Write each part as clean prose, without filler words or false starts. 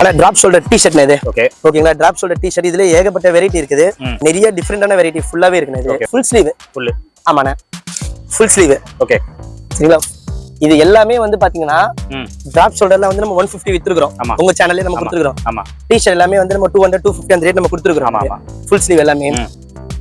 ஆனா drop shoulder T-shirt இது. Okay ஓகேங்களா, டிராப் ஷோல்டர் டி-ஷர்ட் இதுல ஏகப்பட்ட வெரைட்டி இருக்குது. நிறைய டிஃபரெண்டான வெரைட்டி ஃபுல்லாவே இருக்குண்ணே. இது ஃபுல் ஸ்லீவ். ஃபுல். ஆமாண்ணே, ஃபுல் ஸ்லீவ். ஓகே சரிங்களா. இது எல்லாமே வந்து பாத்தீங்கன்னா டிராப் ஷோல்டர்ல வந்து நம்ம 150 வித்துறோம். உங்க சேனல்ல நம்ம கொடுத்துறோம். ஆமா. டி-ஷர்ட் எல்லாமே வந்து நம்ம 200 250 அந்த ரேட் நம்ம கொடுத்துறோம். ஆமா. ஃபுல் ஸ்லீவ் எல்லாமே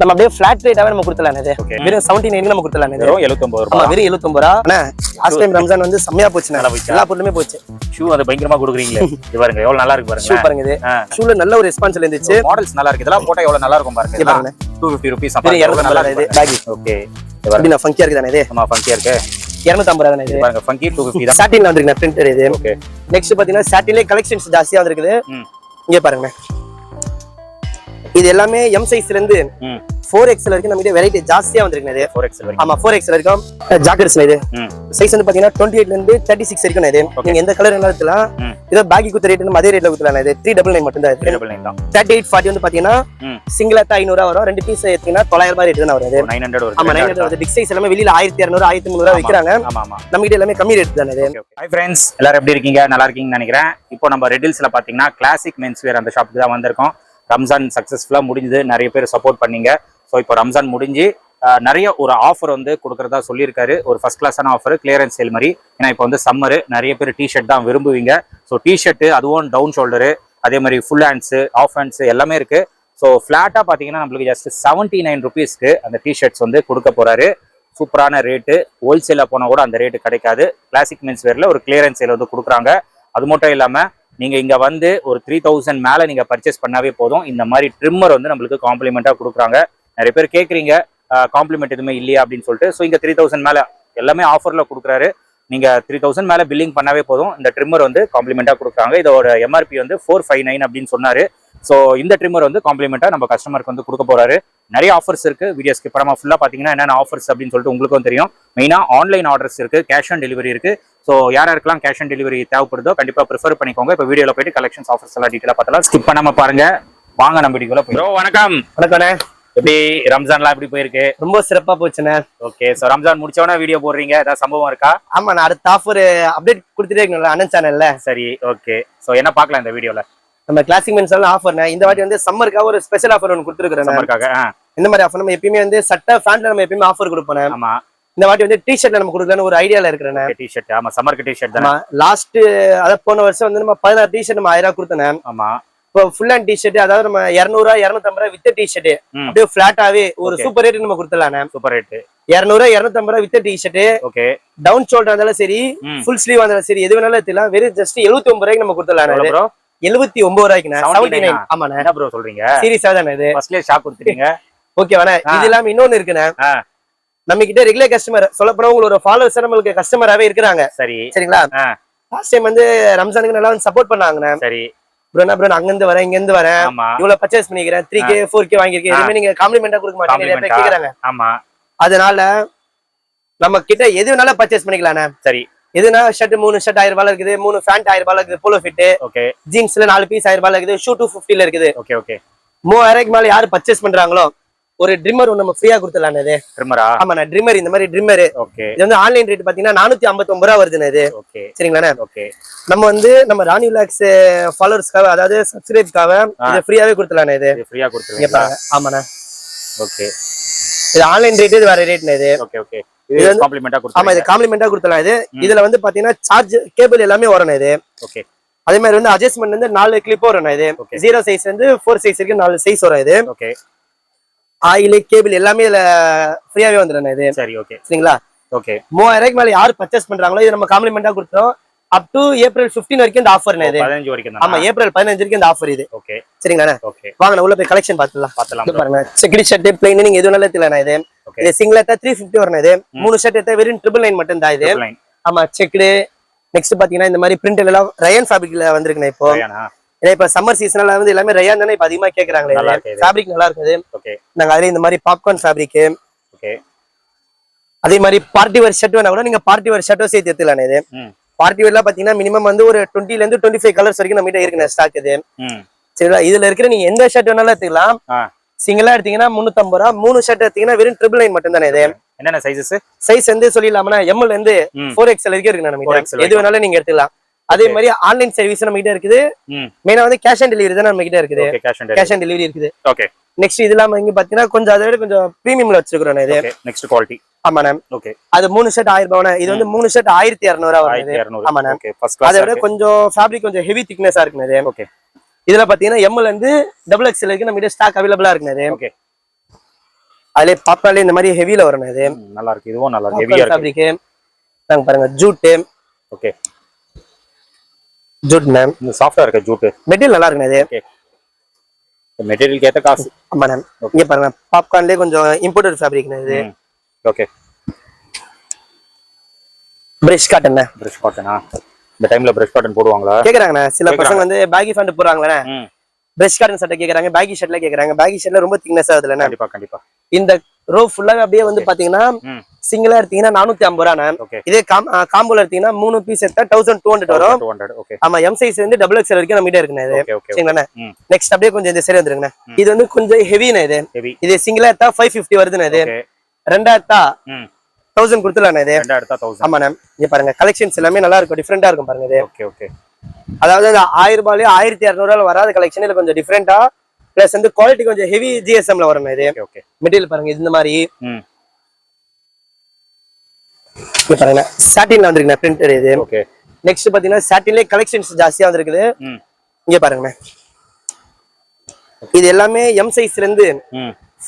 நம்ம அப்படியே ஃபிளாட் ரேட்டாவே நம்ம கொடுத்தலாம். இது வெறும் 79 நம்ம கொடுத்தலாம். வெறும் 79 ரூபாய். ஆமா, வெறும் 79 ரூபாய். அண்ணா லாஸ்ட் டைம் ரம்ஜான் வந்து செமையா போச்சு. எல்லா பொருளுமே போச்சு. ஷூ அது பயங்கரமா கொடுக்குறீங்களே. இது பாருங்க எவ்வளவு நல்லா இருக்கு பாருங்க. ஷூ பாருங்க. இது ஷூல நல்ல ஒரு ரெஸ்பான்ஸ் இருந்துச்சு. மாடல்ஸ் நல்லா இருக்கு. இதெல்லாம் போட்டா எவ்வளவு நல்லா இருக்கும் பாருங்க. இது பாருங்க 250 ரூபீஸ். அப்ப 200 நல்லா இருக்கு. பேகி. ஓகே. இது பாருங்க ஃபங்கியா இருக்கு தானே. இது ஆமா ஃபங்கியா இருக்கு. 250 தானே. இது பாருங்க ஃபங்கி 250 தான். சாட்டின்ல வந்திருக்கு பிரிண்டர் இது. ஓகே. நெக்ஸ்ட் பாத்தீங்கன்னா சாட்டின்ல கலெக்ஷன்ஸ் ஜாஸ்தியா வந்திருக்குது. இங்க பாருங்க, இது எல்லாமே எம் சைஸ்ல இருந்து 4XL வரைக்கும் நம்ம கிட்ட வெரைட்டி ஜாஸ்தியா வந்திருக்கு. இது 4XL வரைக்கும். ஆமா 4XL வரைக்கும் ஜாக்கெட்ஸ். இது சைஸ் வந்து பாத்தீங்கன்னா 28 ல இருந்து 36 வரைக்கும். இது நீங்க எந்த கலர் வேணாலும் எடுத்துலாம். இத பேக்கி குத்த ரேட் நம்ம அதே ரேட்ல குத்தலாம். இது 399 மட்டும் தான். 399 தான். 38 40 வந்து பாத்தீங்கன்னா சிங்கிளா 500 வரும். ரெண்டு பீஸ் ஏத்தினா 900 ரூபாய் ரேட் தான் வரும். 900 வரும். ஆமா 900 வருது. பிக் சைஸ் எல்லாமே வெளியில 1200 1300 ரூபாய் விக்கிறாங்க. ஆமா ஆமா. நம்ம கிட்ட எல்லாமே கம்மி ரேட் தானே. இது ஹை फ्रेंड्स, எல்லாரும் எப்படி இருக்கீங்க? நல்லா இருக்கீங்கன்னு நினைக்கிறேன். இப்போ நம்ம ரெட் ஹில்ஸ்ல பாத்தீங்கன்னா கிளாசிக் மென்ஸ் வேர் அந்த ஷாப்புக்கு தான் வந்திருக்கோம். ரம்ஜான் சக்சஸ்ஃபுல்லா முடிஞ்சது. நிறைய பேர் சப்போர்ட் பண்ணீங்க. ஸோ இப்போ ரம்ஜான் முடிஞ்சு நிறைய ஒரு ஆஃபர் வந்து கொடுக்கறதா சொல்லியிருக்காரு. ஒரு ஃபர்ஸ்ட் கிளாஸான ஆஃபர், கிளியரன்ஸ் சேல் மாதிரி. ஏன்னா இப்போ வந்து சம்மரு, நிறைய பேர் டிஷர்ட் தான் விரும்புவீங்க. ஸோ டிஷர்ட் அதுவும் டவுன் ஷோல்டரு, அதே மாதிரி ஃபுல் ஹேண்ட்ஸு, ஆஃப் ஹேண்ட்ஸு எல்லாமே இருக்கு. ஸோ ஃபிளாட்டாக பார்த்தீங்கன்னா நம்மளுக்கு ஜஸ்ட் 79 ருபீஸ்க்கு அந்த டிஷர்ட்ஸ் வந்து கொடுக்க போறாரு. சூப்பரான ரேட்டு. ஹோல்சேலாக போனால் கூட அந்த ரேட்டு கிடைக்காது. கிளாசிக் மென்ஸ் வேர்ல ஒரு கிளியரன்ஸ் சேல் வந்து கொடுக்குறாங்க. அது மட்டும் இல்லாமல் நீங்க இங்க வந்து ஒரு 3000 மேல நீங்க பர்ச்சேஸ் பண்ணாவே போதும். இந்த மாதிரி ட்ரிம்மர் வந்து நம்மளுக்கு காம்ப்ளிமெண்டா கொடுக்குறாங்க. நிறைய பேர் கேட்குறீங்க காம்ப்ளிமெண்ட் எதுவுமே இல்லையா அப்படின்னு சொல்லிட்டு. ஸோ இங்க 3000 மேல எல்லாமே ஆஃபர்ல கொடுக்குறாரு. நீங்க 3000 மேல பில்லிங் பண்ணாவே போதும். இந்த ட்ரிம்மர் வந்து காம்ப்ளிமெண்டா கொடுக்குறாங்க. இதோட எம்ஆர்பி வந்து 459 அப்படின்னு சொன்னாரு. ஸோ இந்த ட்ரிம்மர் வந்து காம்ப்ளிமெண்டா நம்ம கஸ்டமருக்கு வந்து கொடுக்க போறாரு. நிறைய ஆஃபர்ஸ் இருக்கு. வீடியோ ஸ்கிப் பண்ணாம ஃபுல்லா பாத்தீங்கன்னா என்னென்ன ஆஃபர்ஸ் அப்படின்னு சொல்லிட்டு உங்களுக்கும் தெரியும். மெயினா ஆன்லைன் ஆர்டர்ஸ் இருக்கு, கேஷ் ஆன் டெலிவரி இருக்கு. ஸோ யாருக்கெல்லாம் கேஷ் ஆன் டெலிவரி தேவைப்படுதோ கண்டிப்பா ப்ரிஃபர் பண்ணிக்கோங்க. இப்போ வீடியோல போயிட்டு கலெக்ஷன்ஸ் ஆஃபர்ஸ் எல்லாம் டீட்டெயிலா பார்த்தலாம். ஸ்கிப் பண்ணாம பாருங்க. வாங்க நம்ம வீடியோல போய். வணக்கம். வணக்கண்ணே. எப்படி ரம்ஜான்லாம் எப்படி போயிருக்கு? ரொம்ப சிறப்பா போச்சுண்ணே. ஓகே. ஸோ ரம்ஜான் முடிச்சவொடனே வீடியோ போடுறீங்க, ஏதாவது சம்பவம் இருக்கா? ஆமா, நான் அடுத்த ஆஃபர் அப்டேட் கொடுத்துட்டே இருக்கணும்ல அண்ணன் சேனல்ல. சரி, ஓகே. ஸோ என்ன பார்க்கலாம் இந்த வீடியோல? நம்ம கிளாசிக் மென்ஸ் எல்லாம் ஆஃபர்ண்ணே. இந்த வாட்டி வந்து சம்மருக்காக ஒரு ஸ்பெஷல் ஆஃபர் ஒன்று கொடுத்துருக்கேன். சம்மருக்காக இந்த மாதிரி ஆஃபர் நம்ம எப்பயுமே வந்து சட்டை ஃபேண்ட்ல நம்ம எப்பயுமே ஆஃபர் கொடுப்போம். ஆமா. இந்த வாட்டி வந்து டி-ஷர்ட்ல நம்ம கொடுக்கலாம்னு ஒரு ஐடியால இருக்கிறேன். டி-ஷர்ட். ஆமா, சம்மருக்கு டி-ஷர்ட் தான். லாஸ்ட் அத போன வருஷம் வந்து நம்ம 16 டி-ஷர்ட் நம்ம 1000 கொடுத்தேன். ஆமா. இப்போ ஃபுல் ஹேண்ட் டி-ஷர்ட், அதாவது நம்ம 200 250 வித் டி-ஷர்ட் அப்படியே ஃபிளாட்டாவே ஒரு சூப்பர் ரேட் நம்ம கொடுத்துடலாம். Super rate 200 250 with T-shirt. Okay. Down shoulder இருந்தாலும் சரி, ஃபுல் ஸ்லீவ் இருந்தாலும் சரி, எது வேணாலும் எடுத்துலாம். வெறும் ஜஸ்ட் 79 ரூபாய்க்கு நம்ம கொடுத்துடலாம். 79 ரூபாய்க்கு. 79. ஆமாண்ணே. என்ன ப்ரோ சொல்றீங்க? சீரியஸா தானே? இது ஃபர்ஸ்ட்லயே ஷாக் கொடுத்துட்டீங்க. ஓகேவாண்ணே. இது இல்லாம இன்னொன்னு இருக்குண்ணே. நம்ம கிட்ட ரெகுலர் கஸ்டமர், சொல்ல போனா உங்களோட ஃபாலோவர்ஸ் நம்மளுக்கு கஸ்டமராவே இருக்கிறாங்க. சரி, சரிங்களா. லாஸ்ட் டைம் வந்து ரம்ஜானுக்கு நல்லா வந்து சப்போர்ட் பண்ணாங்க. சரி ப்ரோ, நான் ப்ரோ அங்க இருந்து வரேன், இங்க இருந்து வரேன், இவ்வளவு பர்ச்சேஸ் பண்ணிக்கிறேன், 3K 4K வாங்கிருக்கேன், எதுவுமே நீங்க காம்ப்ளிமெண்டா கொடுக்க மாட்டீங்க கேக்குறாங்க. ஆமா. அதனால நம்ம கிட்ட எது வேணாலும் பர்ச்சேஸ் பண்ணிக்கலாண்ணே. சரி. எதுனா ஷர்ட் 3 ஷர்ட் 1000 ரூபாய் இருக்குது, 3 பேண்ட் 1000 ரூபாய் இருக்குது, போலோ ஃபிட். ஓகே. ஜீன்ஸ்ல 4 பீஸ் 1000 ரூபாய் இருக்குது, ஷூ 250 இருக்குது. Okay okay. 3000க்கு மேல யாரு பர்ச்சேஸ் பண்றாங்களோ ஒரு ட்ரிம்மர் ஒன்னு நம்ம ஃப்ரீயா கொடுத்துடலாம். இது ட்ரிம்மரா? ஆமாண்ணா, ட்ரிம்மர். இந்த மாதிரி ட்ரிம்மர். ஓகே. இது வந்து ஆன்லைன் ரேட் பாத்தீங்கன்னா 459 ரூபாய் வருதுண்ணே. இது ஓகே சரிங்களாண்ணே? ஓகே. நம்ம வந்து நம்ம ராணி விலாக்ஸ் ஃபாலோவர்ஸ்க்காக, அதாவது சப்ஸ்கிரைப்காக இது ஃப்ரீயாவே கொடுத்துடலாம். இது ஃப்ரீயா கொடுத்துருவீங்க? ஆமாண்ணா. ஓகே. இது ஆன்லைன் ரேட், இது வேற ரேட்ண்ணே. இது ஓகே ஓகே. இது வந்து காம்ப்ளிமெண்டா கொடுத்துடலாம். ஆமா, இது காம்ப்ளிமெண்டா கொடுத்துடலாம். இது இதுல வந்து பாத்தீங்கன்னா சார்ஜ் கேபிள் எல்லாமே வரணும். இது ஓகே. அதே மாதிரி வந்து அட்ஜஸ்ட்மென்ட் வந்து 4 கிளிப் வரணும். இது 0 சைஸ் வந்து 4 சைஸ் வரைக்கும் 4 சைஸ் வரும். இது ஓகே. ஆயில் கேபிள் எல்லாமே இதுல ஃப்ரீயாவே வந்துடும். இது சரி ஓகே சரிங்களா? ஓகே. 3000க்கு மேல யாரு பர்ச்சேஸ் பண்றாங்களோ இது நம்ம காம்ப்ளிமெண்டா கொடுத்தோம். அப் டு ஏப்ரல் 15 வரைக்கும் இந்த ஆஃபர். இது 15 வரைக்கும். ஆமா, ஏப்ரல் 15 வரைக்கும் இந்த ஆஃபர். இது ஓகே சரிங்களா? ஓகே. வாங்க நான் உள்ள போய் கலெக்ஷன் பார்த்தலாம். பாருங்க, செக்டி ஷர்ட் பிளைன் நீங்க எது வேணாலும் எடுத்துக்கலாம். இது இது சிங்கிள் எடுத்தா 350 வரணும். இது 3 ஷர்ட் எடுத்தா வெறும் 999 மட்டும் தான். இது ஆமா செக்டு. நெக்ஸ்ட் பாத்தீங்கன்னா இந்த மாதிரி பிரிண்ட் எல்லாம் ரயான் ஃபேப்ரிக்ல வந்திருக்குண்ணே. இப்போ ஏன்னா இப்ப சம்மர் சீசன்ல வந்து எல்லாமே ரயான் தானே இப்ப அதிகமா கேக்குறாங்களே. ஃபேப்ரிக் நல்லா இருக்குது. ஓகே. நாங்க அதுல இந்த மாதிரி பாப்கார்ன் ஃபேப்ரிக். ஓகே. அதே மாதிரி பார்ட்டி வேர் ஷர்ட் வேணா கூட நீங்க பார்ட்டி வேர் ஷர்ட்டோ சேர்த்து எடுத்துக்கலாம். இது பார்ட்டி வேர்லாம் பாத்தீங்கன்னா மினிமம் வந்து ஒரு 20 ல இருந்து 25 கலர்ஸ் வரைக்கும் நம்ம கிட்ட இருக்கு ஸ்டாக். இது சரிங்களா? இதுல இருக்கிற நீங்க எந்த ஷர்ட் வேணாலும் எடுத்துக்கலாம். சிங்கிளா எடுத்தீங்கன்னா 350 ரூபாய், 3 ஷர்ட் எடுத்தீங்கன்னா வெறும் 999 மட்டும் தானே. இது என்னென்ன சைஸஸ்? சைஸ் வந்து சொல்லிடலாம்னா ML இருந்து 4XL வரைக்கும் இருக்கு. நம்ம எது வேணாலும் நீங்க எடுத்துக்கலாம். அதே மாதிரி ஆன்லைன் சர்வீஸ் நம்ம கிட்ட இருக்குது. மெயினா வந்து கேஷ் ஆன் டெலிவரி தான் நம்ம கிட்ட இருக்குது. கேஷ் ஆன் டெலிவரி இருக்குது. ஓகே. நெக்ஸ்ட் இது இல்லாம இங்க பாத்தீங்கன்னா கொஞ்சம் அதை விட கொஞ்சம் பிரீமியம்ல வச்சிருக்கோம் இது. Next quality. ஆமாண்ணே. ஓகே. அது 3 ஷர்ட் 1000 ரூபாய். இது வந்து 3 ஷர்ட் 1200 வருது. ஆமாண்ணே. ஓகே. First class. அதை விட கொஞ்சம் ஃபேப்ரிக் கொஞ்சம் ஹெவி திக்னஸா இருக்குனது. ஓகே. இதுல பாத்தீங்கன்னா எம்எல் இருந்து டபுள் எக்ஸ்எல் வரைக்கும் நம்ம கிட்ட ஸ்டாக் அவைலபிளா இருக்குனது. ஓகே. அதுல பாப்பாலே இந்த மாதிரி ஹெவில வருனது. நல்லா இருக்கு. இதுவும் நல்லா இருக்கு. ஹெவியா இருக்கு. ஃபேப்ரிக். நாங்க பாருங்க ஜூட். ஓகே. Jude ma'am. இது சாஃப்ட்டா இருக்கு ஜூட். மெட்டீரியல் நல்லா இருக்குனது. ஓகே. மெட்டீரியல் கேட்ட காசு. ஆமாண்ணே. இங்க பாருங்க பாப்கார்ன்லயே கொஞ்சம் இம்போர்ட்டட் ஃபேப்ரிக்னது. ஓகே. Brush cotton. பிரஷ் காட்டனா? இந்த டைம்ல பிரஷ் காட்டன் போடுவாங்களா? கேக்குறாங்கண்ணே. சில பசங்க வந்து பேகி ஃபேண்ட் போடுறாங்களே. பிரஷ் காட்டன் சட்டை கேக்குறாங்க, பேகி ஷர்ட்ல கேக்குறாங்க. பேகி ஷர்ட்ல ரொம்ப திக்னஸ் ஆகுதுல. கண்டிப்பா கண்டிப்பா. இந்த ரோ ஃபுல்லா அப்படியே வந்து பாத்தீங்கன்னா சிங்கிளா எடுத்தீங்கன்னா 450 ரூபாய். இதே காம்போல எடுத்தீங்கன்னா 3 பீஸ் எடுத்தா 1200 வரும். 200. ஓகே. ஆமா எம் சைஸ் வந்து டபுள் எக்ஸ்எல் வரைக்கும் நம்ம கிட்ட இருக்குண்ணே. சரிங்கண்ணே. நெக்ஸ்ட் அப்படியே கொஞ்சம் இந்த சைடு வந்துருங்கண்ணே. இது வந்து கொஞ்சம் ஹெவிண்ணே. இது சிங்கிளா எடுத்தா 550 வருதுண்ணே. இது ரெண்டா எடுத்தா 1000 கொடுத்துலாண்ணே. இது ரெண்டா எடுத்தா 1000. ஆமாண்ணே. இங்க பாருங்க கலெக்ஷன்ஸ் எல்லாமே நல்லா இருக்கும், டிஃபரெண்டா இருக்கும் பாருங்க. இது ஓகே ஓகே. அதாவது 1000 ரூபாயிலே 1200 வராத கலெக்ஷன் இது கொஞ்சம் டிஃபரெண்டா பிளஸ் வந்து குவாலிட்டி கொஞ்சம் ஹெவி ஜிஎஸ்எம்ல வரும். இது ஓகே. மெட்டீரியல் பாருங்க இந்த மாதிரி பாருங்க சாட்டின்ல வந்திருக்குண்ணே பிரிண்டட். இது ஓகே. நெக்ஸ்ட் பாத்தீங்கன்னா சாட்டின்லயே கலெக்ஷன்ஸ் ஜாஸ்தியா வந்திருக்குது. இங்க பாருங்கண்ணே. இது எல்லாமே எம் சைஸ்ல இருந்து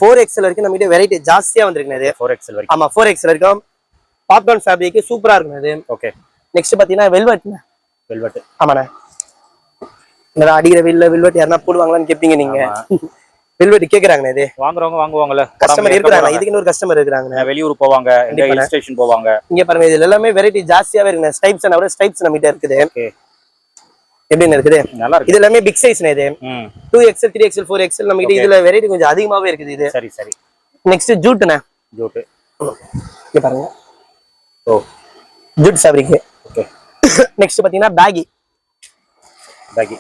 4XL வரைக்கும் நம்ம கிட்ட வெரைட்டி ஜாஸ்தியா வந்திருக்குண்ணே. இது 4XL வரைக்கும். ஆமா 4XL வரைக்கும் பாப்கார்ன் ஃபேப்ரிக் சூப்பரா இருக்கும். இது ஓகே. நெக்ஸ்ட் பாத்தீங்கன்னா வெல்வெட்ண்ணே. வெல்வெட். ஆமாண்ணே. என்னடா அடிக்கிற வெல்வெட் யாரனா போடுவாங்களான்னு கேப்பீங்க நீங்க. வெல்வெட் கேக்குறாங்கண்ணே. இது வாங்குறவங்க வாங்குவாங்கல, கஸ்டமர் இருக்காங்க. இதுக்கு இன்னொரு கஸ்டமர் இருக்காங்க. வெளியூர் போவாங்க, எங்க ஹில் ஸ்டேஷன் போவாங்க. இங்க பாருங்க இதுல எல்லாமே வெரைட்டி ஜாஸ்தியாவே இருக்குண்ணே. ஸ்டைப்ஸ் அண்ட் ஸ்டைப்ஸ் நம்ம கிட்ட இருக்குது. ஓகே. எப்படின்னு இருக்குது? நல்லா இருக்கு. இது எல்லாமே பிக் சைஸ்ண்ணே. இது 2XL 3XL 4XL நம்ம கிட்ட இதுல வெரைட்டி கொஞ்சம் அதிகமாவே இருக்குது. இது சரி சரி. நெக்ஸ்ட் ஜூட்ண்ணே. ஜூட். இங்க பாருங்க. ஓ ஜூட் ஃபேப்ரிக். ஓகே. நெக்ஸ்ட் பாத்தீங்கன்னா பேகி. பேகி.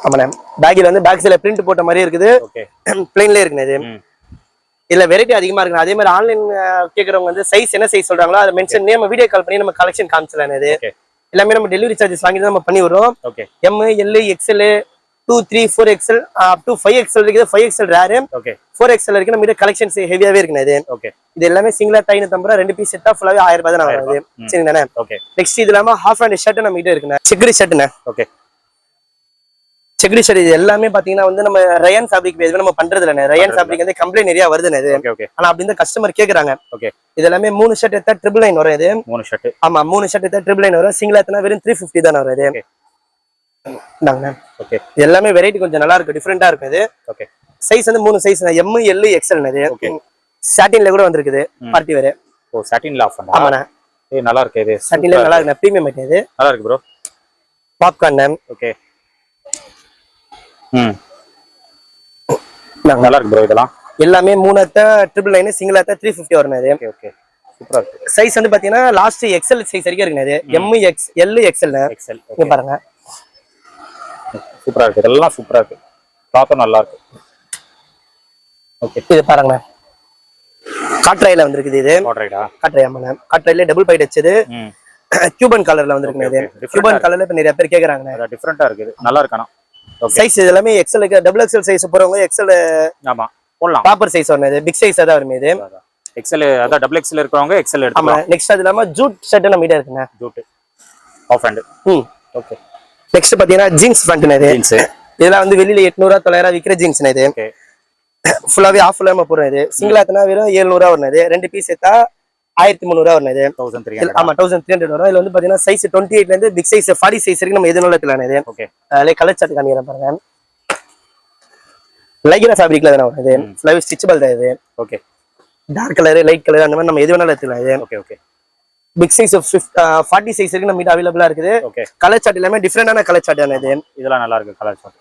ஆமாண்ணே. பேக்கில வந்து பேக் சைடுல பிரிண்ட் போட்ட மாதிரி இருக்குது. ஓகே. பிளைன்ல இருக்குண்ணே. இது இல்ல வெரைட்டி அதிகமா இருக்கு. அதே மாதிரி ஆன்லைன் கேக்குறவங்க வந்து சைஸ் என்ன சைஸ் சொல்றாங்களோ அதை மென்ஷன் நேம் வீடியோ கால் பண்ணி நம்ம கலெக்ஷன் காமிச்சலாம். இது எல்லாமே நம்ம டெலிவரி சார்ஜஸ் வாங்கி தான் நம்ம பண்ணி வரோம். Okay. M L XL 2 3 4XL up to 5XL இருக்குது. 5XL rare. ஓகே. 4XL வரைக்கும் நம்ம கிட்ட கலெக்ஷன்ஸ் ஹெவியாவே இருக்குண்ணே. இது ஓகே. இது எல்லாமே சிங்கிளா 550 ரூபாய், 2 பீஸ் செட்டா ஃபுல்லாவே 1000 ரூபாய் தான் வருது. சரிங்கண்ணே. ஓகே. நெக்ஸ்ட் இது இல்லாம ஹாஃப் ஹேண்ட் ஷர்ட் நம்ம கிட்ட இருக்குண்ணே. செக்குடு ஷர்ட்ண்ணே. ஓகே. செக்குடு ஷர்ட் இது எல்லாமே பாத்தீங்கன்னா வந்து நம்ம ரயான் ஃபேப்ரிக் பேஸ் நம்ம பண்றது இல்ல. ரயான் ஃபேப்ரிக் வந்து கம்ப்ளைண்ட் நிறைய வருதுண்ணே. இது ஆனா அப்படி இந்த கஸ்டமர் கேக்குறாங்க. ஓகே. இது எல்லாமே 3 ஷர்ட் எடுத்தா 999 வரும். இது 3 ஷர்ட். ஆமா 3 ஷர்ட் எடுத்தா 999 வரும். சிங்கிளா எடுத்தா வெறும் 350 தான் வரும். இது இந்தாங்கண்ணே. ஓகே. இது எல்லாமே வெரைட்டி கொஞ்சம் நல்லா இருக்கு, டிஃபரெண்டா இருக்கு. இது ஓகே. சைஸ் வந்து 3 சைஸ் எம் எல் எக்ஸ்எல். இது ஓகே. சாட்டின்ல கூட வந்திருக்குது பார்ட்டி வேர். ஓ சாட்டின்ல ஆஃப் பண்ணா. ஆமாண்ணே. இது நல்லா இருக்கு. இது சாட்டின்ல நல்லா இருக்கு. Premium item. இது நல்லா இருக்கு ப்ரோ. பாப்கார்ன். ஓகே. நல்லா இருக்கு ப்ரோ. இதெல்லாம் எல்லாமே 3 அத்த 999, சிங்கிள் அத்த 350 வரும். இது ஓகே ஓகே. சூப்பரா இருக்கு. சைஸ் வந்து பாத்தீங்கன்னா லாஸ்ட் எக்ஸ்எல் சைஸ் வரைக்கும் இருக்குண்ணே. இது M X L XL. XL இங்க பாருங்க. சூப்பரா இருக்கு. இதெல்லாம் சூப்பரா இருக்கு. பாத்தோம் நல்லா இருக்கு. ஓகே. இது பாருங்க காட்ரைல வந்திருக்குது. இது காட்ரைடா? காட்ரை. ஆமாண்ணே. காட்ரைல டபுள் பைட் வச்சது கியூபன் கலர்ல வந்திருக்குண்ணே. இது கியூபன் கலர்ல இப்ப நிறைய பேர் கேக்குறாங்கண்ணே. டிஃபரெண்டா இருக்குது. நல்லா இருக்கு. சைஸ் இது எல்லாமே எக்ஸ்எல் டபுள் எக்ஸ்எல் சைஸ் போறவங்க எக்ஸ்எல் ஆமா போடலாம். ப்ராப்பர் சைஸ் வரும். இது பிக் சைஸ் தான் வரும். இது எக்ஸ்எல் அத டபுள் எக்ஸ்எல் இருக்கறவங்க எக்ஸ்எல் எடுத்துக்கலாம். ஆமா. நெக்ஸ்ட் அது இல்லாம ஜூட் ஷர்ட் நம்ம கிட்ட இருக்குண்ணே. Jute half hand. Okay. Next பாத்தீங்கன்னா ஜீன்ஸ் பேண்ட்ண்ணே. இது ஜீன்ஸ் இதெல்லாம் வந்து வெளியில 800 900 விக்கிற ஜீன்ஸ்ண்ணே. இது ஓகே. ஃபுல்லாவே ஆஃப் ஃபுல்லாம போறோம். இது சிங்கிள் ஆத்தனா வெறும் 700 வரும். இது 2 பீஸ் எடுத்தா 1300 வரும். இது 1300. ஆமா 1300 வரும். இதுல வந்து பாத்தீங்கன்னா சைஸ் 28 ல இருந்து பிக் சைஸ் 40 சைஸ் வரைக்கும் நம்ம எதுனால எடுக்கலாம். இது ஓகே. அதுல கலர் சார்ட் காமிக்கிறேன் பாருங்க. லைக்ரா ஃபேப்ரிக்ல தான வரும். இது ஃபுல்லாவே ஸ்டிச்சபிள் தான். இது okay. Dark colour light colour அந்த மாதிரி நம்ம எது வேணாலும் எடுத்துக்கலாம். இது okay okay. Big size 40 size வரைக்கும் நம்ம கிட்ட அவைலபிளா இருக்குது. ஓகே. கலர் சார்ட் எல்லாமே டிஃபரெண்டான கலர் சார்ட் தான். இது இதெல்லாம் நல்லா இருக்கு colour chart.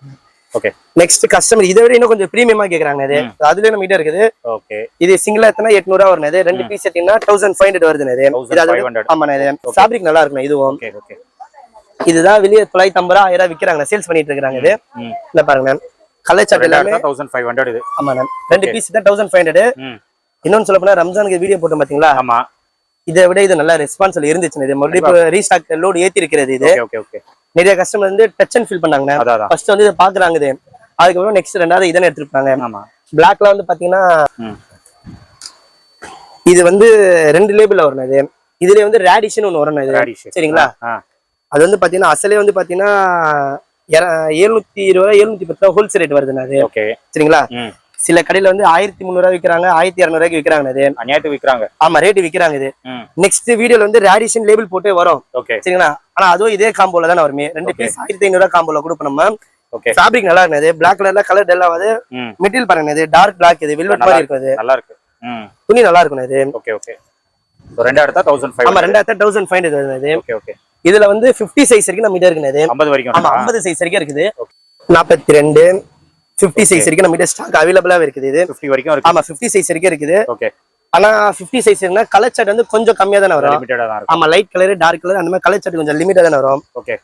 Okay. Next customer இதை விட இன்னும் கொஞ்சம் பிரீமியமா கேக்குறாங்க. இது அதுல நம்ம கிட்ட இருக்குது. ஓகே. இது சிங்கிள் எத்தனா 800 வரும். இது 2 பீஸ் எடுத்தீங்கன்னா 1500 வருது. இது 1500. ஆமாண்ணே. இது ஃபேப்ரிக் நல்லா இருக்கும். இதுவும் ஓகே ஓகே. இதுதான் வெளிய 950 1000 விக்கிறாங்க, சேல்ஸ் பண்ணிட்டு இருக்காங்க. இது இல்ல பாருங்க கலர் சார்ட் எல்லாமே 1500. இது ஆமாண்ணே. 2 பீஸ் தான் 1500. இன்னொன்னு சொல்ல போனா ரம்ஜானுக்கு வீடியோ போட்டோம் பாத்தீங்களா? ஆமா. இதை விட இது நல்ல ரெஸ்பான்சிபிள் இருந்துச்சு. இது மறுபடியும் ரீஸ்டாக் லோடு ஏத்தி இருக்கிறது. இது நிறைய கஸ்டமர் வந்து டச் அண்ட் ஃபீல் பண்ணாங்க. ஃபர்ஸ்ட் வந்து இதை பாக்குறாங்க. இது அதுக்கப்புறம் நெக்ஸ்ட் ரெண்டாவது இதனை எடுத்துருப்பாங்க. பிளாக்ல வந்து பாத்தீங்கன்னா இது வந்து 2 லேபிள்ல வரணும். இது இதுல வந்து ரேடிஷன் ஒண்ணு வரணும். இது சரிங்களா? அது வந்து பாத்தீங்கன்னா அசலே வந்து பாத்தீங்கன்னா 720 710 ஹோல்சேல் ரேட் வருதுண்ணா. அது சரிங்களா? சில கடையில வந்து 1300 விற்கிறாங்க, 1200 விற்கிறாங்க. அது அநியாயத்துக்கு விற்கிறாங்க. ஆமா, ரேட் விற்கிறாங்க. இது நெக்ஸ்ட் வீடியோல வந்து ரேடிஷன் லேபிள் போட்டு வரும். சரிங்களா? ஆனா அதுவும் இதே காம்போல தானே வருமே. 2 பீஸ் 1500 காம்போல கொடுப்போம் நம்ம. ஃபேப்ரிக் நல்லா இருக்குது. பிளாக் கலர்ல கலர் டல் ஆகாது. மெட்டீரியல் பாருங்க, இது டார்க் பிளாக். இது வெல்வெட் மாதிரி இருக்குது. நல்லா இருக்கு. துணி நல்லா இருக்கும். இது ஓகே ஓகே. ரெண்டா எடுத்தா 1500. ஆமா, ரெண்டா எடுத்தா 1500 வருது. இது ஓகே ஓகே. இதுல வந்து 50 சைஸ் வரைக்கும் நம்ம கிட்ட இருக்குது. 50 வரைக்கும். ஆமா, 50 சைஸ் வரைக்கும் இருக்குது. 42 50 சைஸ் வரைக்கும் நம்ம கிட்ட ஸ்டாக் அவைலபிளா இருக்குது. இது 50 வரைக்கும் இருக்கு. ஆமா, 50 சைஸ் வரைக்கும் இருக்குது. ஓகே. ஆனா 50 சைஸ்னா கலர் சார்ட் வந்து கொஞ்சம் கம்மியா தான வரும். லிமிட்டடா தான் இருக்கும். ஆமா, லைட் கலர், டார்க் கலர் அந்த மாதிரி கலர் சார்ட் கொஞ்சம் லிமிட்டடா தான வரும். ஓகே.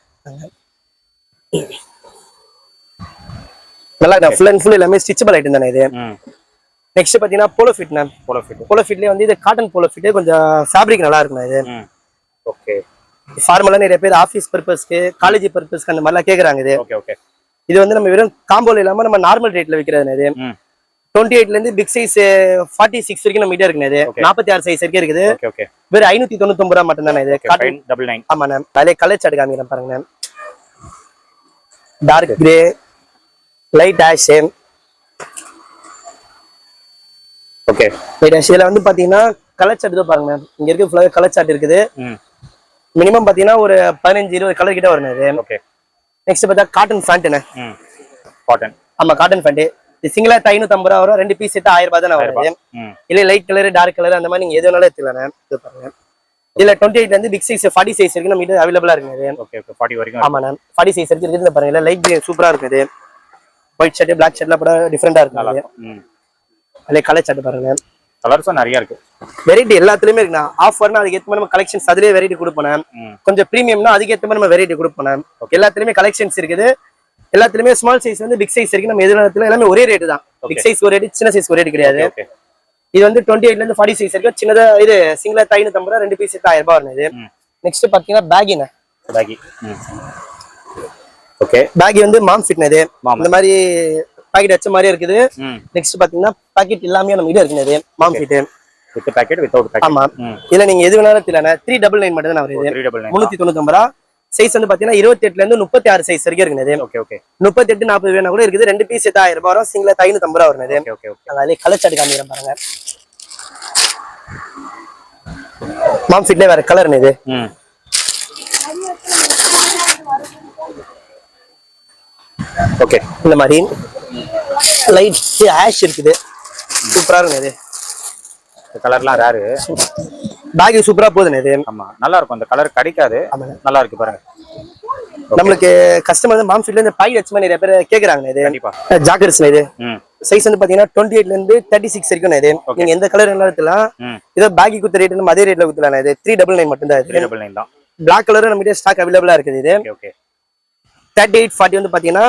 நல்லா இருக்கு. ஃபுல் அண்ட் ஃபுல் எல்லாமே ஸ்டிச்சபிள் ஐட்டம் தானே இது. நெக்ஸ்ட் பாத்தீங்கன்னா போலோ ஃபிட்னா. போலோ ஃபிட்லயே வந்து இது காட்டன் போலோ ஃபிட். கொஞ்சம் ஃபேப்ரிக் நல்லா இருக்கும். இது ஓகே. ஃபார்மலா நிறைய பேர் ஆபீஸ் பர்பஸ்க்கு, காலேஜ் பர்பஸ்க்கு அந்த மாதிரிலாம் கேக்குறாங்க. இது ஓகே ஓகே. இது வந்து நம்ம வெறும் காம்போல இல்லாம நம்ம நார்மல் ரேட்ல விக்கிறது. இது 28ல இருந்து பிக் சைஸ் 46 வரைக்கும் நம்ம கிட்ட இருக்குது. 46 சைஸ் வரைக்கும் இருக்குது. Okay okay. வெறும் 599 ரூபாய் மட்டும் தானே. இது காட்டன் 99. ஆமா மேம். அதிலே கலர் சார்ட் காமிக்கிறேன் பாருங்க ma'am. Dark grey, light ash. Okay. Light ash. இதுல வந்து பாத்தீங்கன்னா கலர் சார்ட் தான் பாருங்க மேம். இங்க இருக்கு ஃபுல்லா கலர் சார்ட் இருக்குது. மினிமம் பாத்தீங்கன்னா ஒரு 15-20 கலர் கிட்ட வரும். இது ஓகே. நெக்ஸ்ட் பார்த்தா காட்டன் ஃபேண்ட்னா. காட்டன். ஆமா, காட்டன் ஃபேண்ட். இது சிங்கிளா 550 ரூபாய் வரும். 2 பீஸ் செட் 1000 ரூபாய் தான் வருது. இல்ல லைட் கலர், டார்க் கலர் அந்த மாதிரி நீங்க எது வேணாலும் எடுத்துக்கலாம். இது பாருங்க. இதுல 28ல இருந்து பிக் சைஸ் 40 சைஸ் வரைக்கும் நம்ம கிட்ட அவைலபிளா இருக்கு. Okay okay. 40 வரைக்கும். ஆமா மேம், 40 சைஸ் வரைக்கும் இருக்குது. பாருங்க, லைட் கிரீன் சூப்பரா இருக்குது. ஒயிட் ஷர்ட், பிளாக் ஷர்ட்ல கூட டிஃபரெண்டா இருக்கு. அதுல கலர் ஷர்ட் பாருங்க. கலர்ஸும் நிறைய இருக்கு. வெரைட்டி எல்லாத்துலயுமே இருக்குண்ணா. ஆஃபர்னா அதுக்கு ஏற்ற மாதிரி நம்ம கலெக்ஷன்ஸ் அதுலயே வெரைட்டி கொடுப்போம். கொஞ்சம் பிரீமியம்னா அதுக்கு ஏற்ற மாதிரி நம்ம வெரைட்டி கொடுப்போம். எல்லாத்துலயுமே கலெக்ஷன்ஸ் இருக்குது. எல்லாத்துலயுமே ஸ்மால் சைஸ் வந்து பிக் சைஸ் வரைக்கும் நம்ம எதிர்காலத்துல எல்லாமே ஒரே ரேட்டு தான். பிக் சைஸ் ஒரு ரேட்டு, சின்ன சைஸ் ஒரு ரேட்டு கிடையாது. இது வந்து 28ல இருந்து 40 சைஸ் வரைக்கும் சின்னதா. இது சிங்கிளா 550 ரூபாய், 2 பீஸ் 1000 ரூபாய் வருது. இது நெக்ஸ்ட் பாத்தீங்கன்னா பேகினா. பேகி. ஓகே. பேகி வந்து மாம் ஃபிட்னா. இது இந்த மாதிரி பாக்கெட் வச்ச மாதிரியே இருக்குது. நெக்ஸ்ட் பாத்தீங்கன்னா பாக்கெட் எல்லாமே நம்ம கிட்ட இருக்குது. Mom fit with pocket, without pocket. ஆமா, இல்ல நீங்க எது வேணாலும் தெரியல. 399 மட்டும் தான் வருது. 399 ரூபாய். சைஸ் வந்து பாத்தீங்கன்னா 28ல இருந்து 36 சைஸ் வரைக்கும் இருக்குது. Okay okay. 38 40 வேணா கூட இருக்குது. 2 பீஸ் 1000 ரூபாய் வரும். சிங்கிளா 550 ரூபாய் வருது. Okay okay okay. அதே கலர் சார்ட் காமிக்கிறேன் பாருங்க. மாம் ஃபிட்ல வேற கலர் இது. ஓகே. இந்த மாதிரி லைட் ஆஷ் இருக்குது. சூப்பரா இருக்கு. இது கலர்லாம் ரேரு. பேக் சூப்பரா போகுதுண்ணே. இது ஆமா, நல்லா இருக்கும். அந்த கலர் கிடைக்காது. நல்லா இருக்கு பாருங்க. நம்மளுக்கு கஸ்டமர் வந்து மாம் ஃபிட்ல இந்த பாக்கெட் வச்ச மாதிரி நிறைய பேர் கேக்குறாங்க. இது கண்டிப்பா ஜாக்கர்ஸ். இது சைஸ் வந்து பாத்தீங்கன்னா 28ல இருந்து 36 வரைக்கும். இது நீங்க எந்த கலர் வேணாலும் எடுத்துலாம். இதோ பேக்கி குத்த ரேட் நம்ம அதே ரேட்ல குத்தலாம். இது 399 மட்டும் தான். 399 தான். பிளாக் கலர் நம்ம கிட்ட ஸ்டாக் அவைலபிளா இருக்குது. இது ஓகே. 3840 வந்து பாத்தீங்கன்னா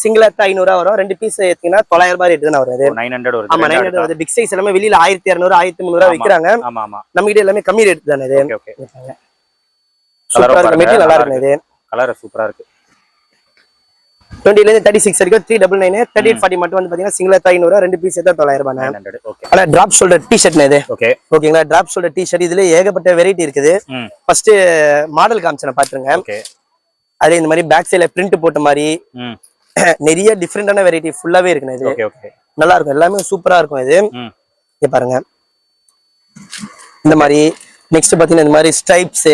சிங்கிளா 500 ரூபாய் வரும். 2 பீஸ் ஏத்தீங்கன்னா 900 ரூபாய் ரேட் தான் வருது. 900 வருது. ஆமா, 900 வருது. பிக் சைஸ் எல்லாமே வெளியில 1200 1300 ரூபாய் விக்கிறாங்க. ஆமா ஆமா. நம்ம கிட்ட எல்லாமே கம்மி ரேட் தானே. இது ஓகே ஓகே. சூப்பரா இருக்கு. மெட்டீரியல் நல்லா இருக்கு. இது கலர் சூப்பரா இருக்கு. 20ல இருந்து 36 வரைக்கும் 399. 3840 மட்டும் வந்து பாத்தீங்கன்னா சிங்கிளா 500 ரூபாய். 2 பீஸ் ஏத்தா 900 ரூபாய். 900. ஓகே. அல டிராப் ஷோல்டர் டி-ஷர்ட்னே. இது ஓகே ஓகேங்களா? டிராப் ஷோல்டர் டி-ஷர்ட் இதுல ஏகப்பட்ட வெரைட்டி இருக்குது. ஃபர்ஸ்ட் மாடல் காமிச்சன பாத்துங்க. ஓகே. அதே இந்த மாதிரி பேக் சைடுல பிரிண்ட் போட்ட மாதிரி நிறைய டிஃபரெண்டான வெரைட்டி ஃபுல்லாவே இருக்கு. இது ஓகே ஓகே. நல்லா இருக்கும். எல்லாமே சூப்பரா இருக்கும். இது இங்க பாருங்க. இந்த மாதிரி நெக்ஸ்ட் பாத்தீங்கன்னா இந்த மாதிரி ஸ்ட்ரைப்ஸ்.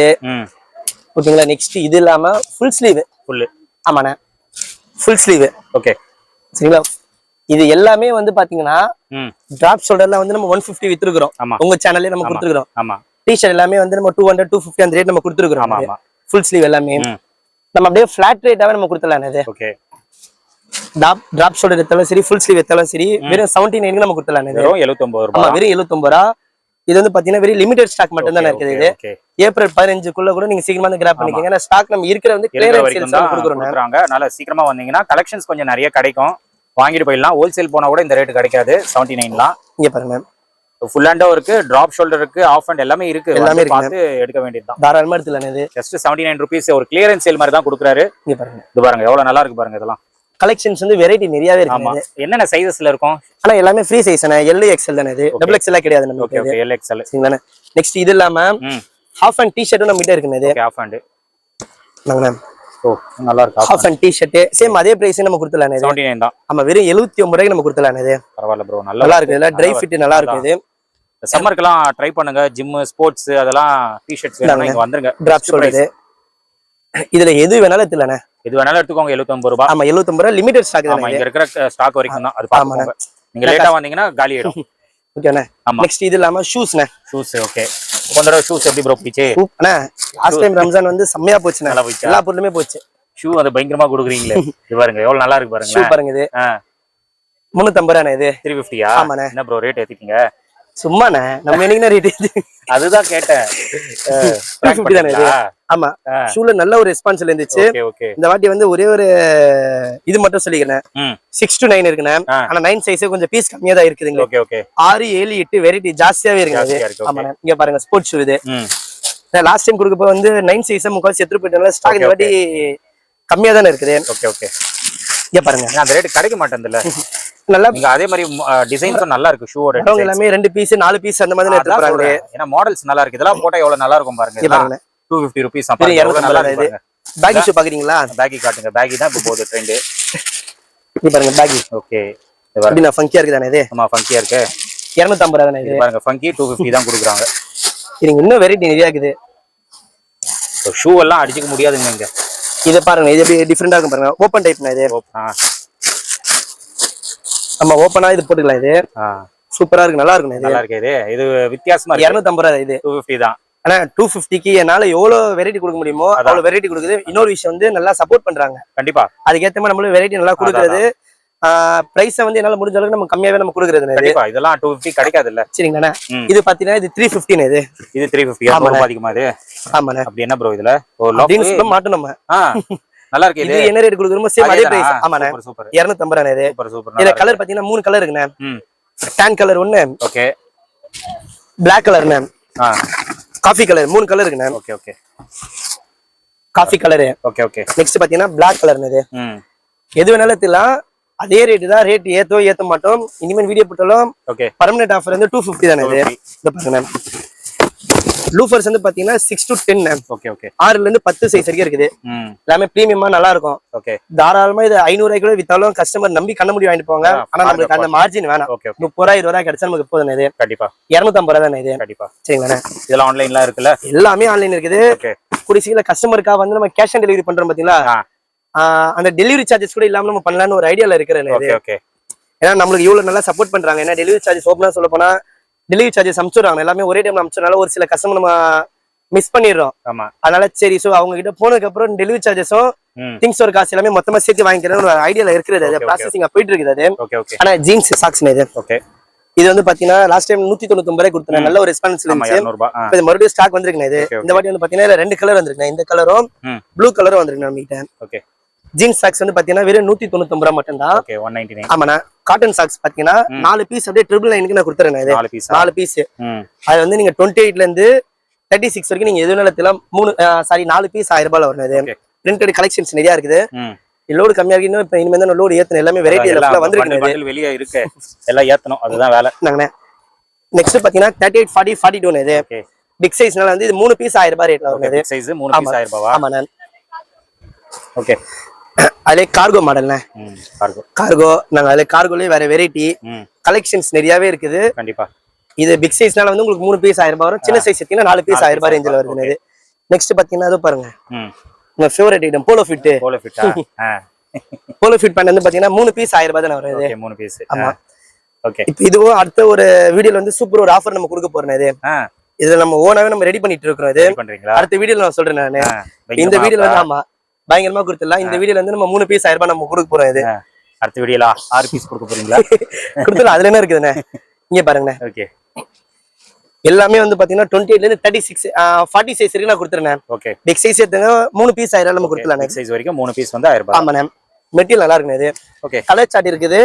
ஓகேங்களா? நெக்ஸ்ட் இது இல்லாம ஃபுல் ஸ்லீவ். ஃபுல். ஆமாண்ணே, ஃபுல் ஸ்லீவ். ஓகே சரிங்களா? இது எல்லாமே வந்து பாத்தீங்கன்னா டிராப் ஷோல்டர்ல வந்து நம்ம 150 வித்துருக்கோம். உங்க சேனல்லே நம்ம கொடுத்துருக்கோம். ஆமா. டி-ஷர்ட் எல்லாமே வந்து நம்ம 200 250 அந்த ரேட் நம்ம கொடுத்துருக்கோம். ஆமா. ஃபுல் ஸ்லீவ் எல்லாமே நம்ம அப்படியே ஃபிளாட் ரேட்டாவே நம்ம கொடுத்துடலாம். இது ஓகே. டிராப் ஷோல்டர் எடுத்தாலும் சரி, ஃபுல் ஸ்லீவ் எடுத்தாலும் சரி, வெறும் 79 நம்ம கொடுத்துடலாம். இது வெறும் 79 ரூபாய். ஆமா, வெறும் 79 ரூபாய். இது வந்து பாத்தீங்கன்னா வெரி லிமிடெட் ஸ்டாக் மட்டும் தான் இருக்குது. இது ஏப்ரல் 15க்குள்ள கூட நீங்க சீக்கிரமா வந்து கிராப் பண்ணிக்கங்க. ஏன்னா ஸ்டாக் நம்ம இருக்கிற வந்து கிளியரன்ஸ் சேல்ஸ் கொடுக்குறோம். அதனால சீக்கிரமா வந்தீங்கன்னா கலெக்ஷன்ஸ் கொஞ்சம் நிறைய கிடைக்கும். வாங்கிட்டு போயிடலாம். ஹோல்சேல் போனா கூட இந்த ரேட் கிடைக்காது. 79லாம். இங்க பாருங்க, ஃபுல் ஹேண்டும் இருக்கு, டிராப் ஷோல்டர் இருக்கு, ஆஃப் ஹேண்ட் எல்லாமே இருக்கு. எல்லாமே பார்த்து எடுக்க வேண்டியதுதான். தாராளமா எடுத்துலாம். இது ஜஸ்ட் 79 rupees ஒரு கிளியரன்ஸ் சேல் மாதிரி தான் கொடுக்குறாரு. இங்க பாருங்க, இது பாருங்க எவ்வளவு நல்லா இருக்கு பாருங்க. இதெல்லாம் கலெக்ஷன்ஸ் வந்து வெரைட்டி நிறையவே ஆமா. இருக்கு. என்னென்ன சைஸஸ்ல இருக்கும்? ஆனா எல்லாமே ஃப்ரீ சைஸ் தானே, எல் எக்ஸ்எல் தானே. இது டபுள் எக்ஸ்எல் கிடையாது ஓகே நமக்கு. ஓகே, எல் எக்ஸ்எல் சரிங்களா. நெக்ஸ்ட் இது இல்லாம ஹாஃப் அண்ட் டி-ஷர்ட்டும் நம்ம கிட்ட இருக்குது. இது ஓகே, ஆஃப் ஹேண்ட். நாங்க ஓ நல்லா இருக்கு. ஹாஃப் அண்ட் டி-ஷர்ட் சேம் அதே பிரைஸ் நம்ம கொடுத்துலாம். 79 தான். ஆமா, வெறும் 79 ரூபாய்க்கு நம்ம கொடுத்துலாம். இது பரவாயில்ல ப்ரோ, நல்லா இருக்கு. இதெல்லாம் ட்ரை ஃபிட் நல்லா இருக்கு. இது சம்மர்க்குலாம் ட்ரை பண்ணுங்க. ஜிம், ஸ்போர்ட்ஸ் அதெல்லாம் டி-ஷர்ட்ஸ் வேணும்னா இங்க வந்துருங்க. டிராப் ஷோல்டர் இதுல எது வேணாலும் எடுத்துலானே. எது வேணாலும் எடுத்துக்கோங்க. 79 ரூபாய். ஆமா, 79 ரூபாய் லிமிடெட் ஸ்டாக் தான். ஆமா, இங்க இருக்கிற ஸ்டாக் வரைக்கும் தான். அது பாருங்க. நீங்க லேட்டா வந்தீங்கன்னா காலி ஆயிடும். ஓகேண்ணே. நெக்ஸ்ட் இது இல்லாம ஷூஸ்ண்ணே. Shoes okay. கொஞ்சம் ஷூஸ் எப்படி ப்ரோ போச்சு? அண்ணா லாஸ்ட் டைம் ரம்ஜான் வந்து செம்மையா போச்சுண்ணே. எல்லா பொருளுமே போச்சு. ஷூ அது பயங்கரமா கொடுக்குறீங்களே. இது பாருங்க எவ்வளவு நல்லா இருக்கு பாருங்க. ஷூ பாருங்க. இது 350 ரூபாய். இது 350யா? ஆமாண்ணே. என்ன ப்ரோ ரேட் ஏத்திட்டீங்க? சும்மாண்ணே, நம்ம என்னைக்கு ரேட் அதுதான் கேட்டேன். 350 தானே இது? ஆமா, ஷூல நல்ல ஒரு ரெஸ்பான்ஸ் இருந்துச்சு. Okay okay. இந்த வாட்டி வந்து ஒரே ஒரு இது மட்டும் சொல்லிக்கிறேன். 6 to 9 இருக்குண்ணே. ஆனா 9 சைஸ் கொஞ்சம் பீஸ் கம்மியா தான் இருக்குதுங்க. Okay okay. 6, 7, 8 வெரைட்டி ஜாஸ்தியாவே இருக்கு. ஆமாண்ணே. இங்க பாருங்க ஸ்போர்ட்ஸ் ஷூ. இது லாஸ்ட் டைம் கொடுக்கப்ப வந்து 9 சைஸ் முக்கால் செத்து போயிட்டாங்க. ஸ்டாக் இந்த வாட்டி கம்மியா தானே இருக்குது. Okay okay. இங்க பாருங்க, அந்த ரேட் கிடைக்க மாட்டேன்ல. நல்லா நீங்க அதே மாதிரி டிசைன்ஸும் நல்லா இருக்கு. ஷூவோட டிசைன் எல்லாமே 2 பீஸ் 4 பீஸ் அந்த மாதிரி எடுத்து போறாங்க. ஏன்னா மாடல்ஸ் நல்லா இருக்கு. இதெல்லாம் போட்டா எவ்வளவு நல்லா இருக்கும் பாருங்க. பாருங்க 250 ரூபீஸ். அப்ப எவ்வளவு நல்லா இருக்கு. பேகி ஷூ பாக்குறீங்களா? பேகி காட்டுங்க. பேகி தான் இப்போ போகுது ட்ரெண்ட். இங்க பாருங்க பேகி. ஓகே. இது பாருங்க ஃபங்கியா இருக்கு தானே. இது ஆமா ஃபங்கியா இருக்கு. 250 தானே. இது பாருங்க ஃபங்கி 250 தான் கொடுக்குறாங்க. இதுங்க இன்னும் வெரைட்டி நிறைய இருக்குது. ஷூ எல்லாம் அடிச்சுக்க முடியாதுங்க இங்க. இத பாருங்க, இது எப்படி டிஃபரெண்டா இருக்கும் பாருங்க. ஓபன் டைப்னா இது. நம்ம ஓபனா இது போட்டுக்கலாம். இது சூப்பரா இருக்கு, நல்லா இருக்கு. இது நல்லா இருக்கு. இது வித்தியாசமா இருக்கு. 250 ரூபாய். இது 250 தான். ஆனா 250க்கு என்னால எவ்வளவு வெரைட்டி கொடுக்க முடியுமோ அவ்வளவு வெரைட்டி கொடுக்குது. இன்னொரு விஷயம் வந்து நல்லா சப்போர்ட் பண்றாங்க. கண்டிப்பா அதுக்கேத்த மாதிரி நம்மளும் வெரைட்டி நல்லா கொடுக்குறது. பிரைஸ் வந்து என்னால முடிஞ்ச அளவுக்கு நம்ம கம்மியாவே நம்ம கொடுக்குறது. கண்டிப்பா இதெல்லாம் 250 கிடைக்காது இல்ல. சரிங்கண்ணா. இது பாத்தீங்கன்னா இது 350. இது 350 ரொம்ப அதிகமா. இது ஆமாண்ணே. அப்படி என்ன ப்ரோ இதுல மாட்டோம் நம்ம. நல்லா இருக்கு. இது என்ன ரேட் கொடுக்குறோமோ சேம் அதே பிரைஸ். ஆமாண்ணே. சூப்பர். 250 ரூபாய். இது சூப்பர் சூப்பர். இதுல கலர் பாத்தீங்கன்னா 3 கலர் இருக்குண்ணே. tan கலர் ஒன்னு. ஓகே. Black கலர்ண்ணே. காஃபி கலர் 3 கலர் இருக்குண்ணே. Okay okay. Coffee colour. Okay okay. Next பாத்தீங்கன்னா Black கலர்னு. இது எது வேணாலும் எடுத்துலாம். அதே ரேட் தான். ரேட் ஏத்த மாட்டோம். இனிமேல் வீடியோ போட்டாலும் ஓகே. பர்மனன்ட் ஆஃபர் வந்து 250 தானே. இது இத பாருங்க. லூஃபர்ஸ் வந்து பாத்தீங்கன்னா 6 to 10. Okay okay. 6ல இருந்து 10 சைஸ் வரைக்கும் இருக்குது. எல்லாமே பிரீமியமா நல்லா இருக்கும். ஓகே. தாராளமா இது 500 ரூபாய்க்கு கூட வித்தாலும் கஸ்டமர் நம்பி கண்ண முடி வாங்கிட்டு போவாங்க. ஆனா நமக்கு அந்த மார்ஜின் வேணாம். 30 ரூபாய் 20 ரூபாய் கிடைச்சா நமக்கு போதும். இது கண்டிப்பா 250 ரூபாய் தானே. இது கண்டிப்பா. சரிங்களா. இதெல்லாம் ஆன்லைன்ல இருக்குல்ல. எல்லாமே ஆன்லைன் இருக்குது. கூடிய சீக்கிரம் கஸ்டமருக்கா வந்து நம்ம கேஷ் ஆன் டெலிவரி பண்றோம் பாத்தீங்களா. அந்த டெலிவரி சார்ஜஸ் கூட இல்லாம நம்ம பண்ணலாம்னு ஒரு ஐடியால இருக்கிறேன். ஏன்னா நம்மளுக்கு இவ்வளவு நல்லா சப்போர்ட் பண்றாங்க. ஏன்னா டெலிவரி சார்ஜஸ் ஓப்பனா சொல்ல போனா டெலிவரி சார்ஜஸ் அனுப்பிச்சுடுறாங்க. எல்லாமே ஒரே டைம் அனுப்பிச்சனால ஒரு சில கஸ்டமர் நம்ம மிஸ் பண்ணிடுறோம். அதனால சரி சோ அவங்க கிட்ட போனதுக்கு அப்புறம் டெலிவரி சார்ஜஸும் திங்ஸ் ஒரு காசு எல்லாமே மொத்தமா சேர்த்து வாங்கிக்கிறேன் ஒரு ஐடியால இருக்கிறது. ப்ராசஸிங் போயிட்டு இருக்குது. ஆனா ஜீன்ஸ் சாக்ஸ் இது வந்து பாத்தீங்கன்னா லாஸ்ட் டைம் 199 ரூபாய் கொடுத்தேன். நல்ல ஒரு ரெஸ்பான்ஸ் இருந்துச்சு. இது மறுபடியும் ஸ்டாக் வந்திருக்கு. இது இந்த வாட்டி வந்து பாத்தீங்கன்னா 2 கலர் வந்திருக்கு. இந்த கலரும் ப்ளூ கலரும் வந்திருக்கு நம்ம கிட்ட. ஜீன்ஸ் சாக்ஸ் வந்து பாத்தீங்கன்னா வெறும் 199 ரூபாய் மட்டும் தான். ஓகே 199. ஆமாண்ணா. காட்டன் சாக்ஸ் பாத்தீங்கன்னா 4 பீஸ் அப்படியே 999க்கு நான் கொடுத்துறேன். இது 4 பீஸ். அது வந்து நீங்க 28ல இருந்து 36 வரைக்கும் நீங்க எது வேணாலும் 4 பீஸ் 1000 ரூபாய்ல வரும். இது பிரிண்டட் கலெக்ஷன்ஸ் நிறைய இருக்குது. லோடு கம்மியா இருக்கு. இன்னும் இப்ப இனிமே தான் லோடு ஏத்தணும். எல்லாமே வெரைட்டி எல்லாம் வந்திருக்கு. வெளிய இருக்கு எல்லாம் ஏத்தணும். அதுதான் வேலை. நெக்ஸ்ட் பாத்தீங்கன்னா 38 40 42 இது பிக் சைஸ்னால வந்து இது 3 பீஸ் 1000 ரூபாய் ரேட்ல வரும். பிக் சைஸ் 3 பீஸ் 1000 ரூபாயா? ஆமாண்ணா. ஓகே. அதே கார்கோ மாடல்ண்ணே. கார்கோ நாங்க அதுல கார்கோலயே வேற வெரைட்டி கலெக்ஷன்ஸ் நிறையவே இருக்குது. கண்டிப்பா. இது பிக் சைஸ்னால வந்து உங்களுக்கு 3 பீஸ் 1000 ரூபாய் வரும். சின்ன சைஸ் எடுத்தீங்கன்னா 4 பீஸ் 1000 ரூபாய் ரேஞ்சில வருது. நெக்ஸ்ட் பாத்தீங்கன்னா அது பாருங்க உங்க favourite item polo fit. Polo pant வந்து பாத்தீங்கன்னா 3 பீஸ் 1000 ரூபாய் தான் வருது. Okay 3 piece. ஆமா. ஓகே. இப்போ இதுவும் அடுத்த ஒரு வீடியோல வந்து சூப்பர் ஒரு ஆஃபர் நம்ம கொடுக்க போறோம். இது நம்ம ஓனாவே நம்ம ரெடி பண்ணிட்டு இருக்கோம். இது அடுத்த வீடியோல நான் சொல்றேன். நானு இந்த வீடியோல வந்து ஆமா பயங்கரமா கொடுத்துடலாம். இந்த வீடியோல வந்து நம்ம 3 பீஸ் 1000 ரூபாய் நம்ம கொடுக்க போறோம். இது அடுத்த வீடியோல 6 பீஸ் கொடுக்க போறீங்களா? கொடுத்துடலாம். அதுல என்ன இருக்குதுண்ணே இங்க பாருங்கண்ணே. ஓகே. எல்லாமே வந்து பாத்தீங்கன்னா 28ல இருந்து 36 40 சைஸ் வரைக்கும் நான் கொடுத்துறேன். ஓகே. பிக் சைஸ் எடுத்தங்க 3 பீஸ் 1000 நம்ம கொடுத்துடலாம். பிக் சைஸ் வரைக்கும் 3 பீஸ் வந்து 1000 ரூபாய். ஆமாண்ணே. மெட்டீரியல் நல்லா இருக்குண்ணே. இது ஓகே. கலர் சார்ட் இருக்குது.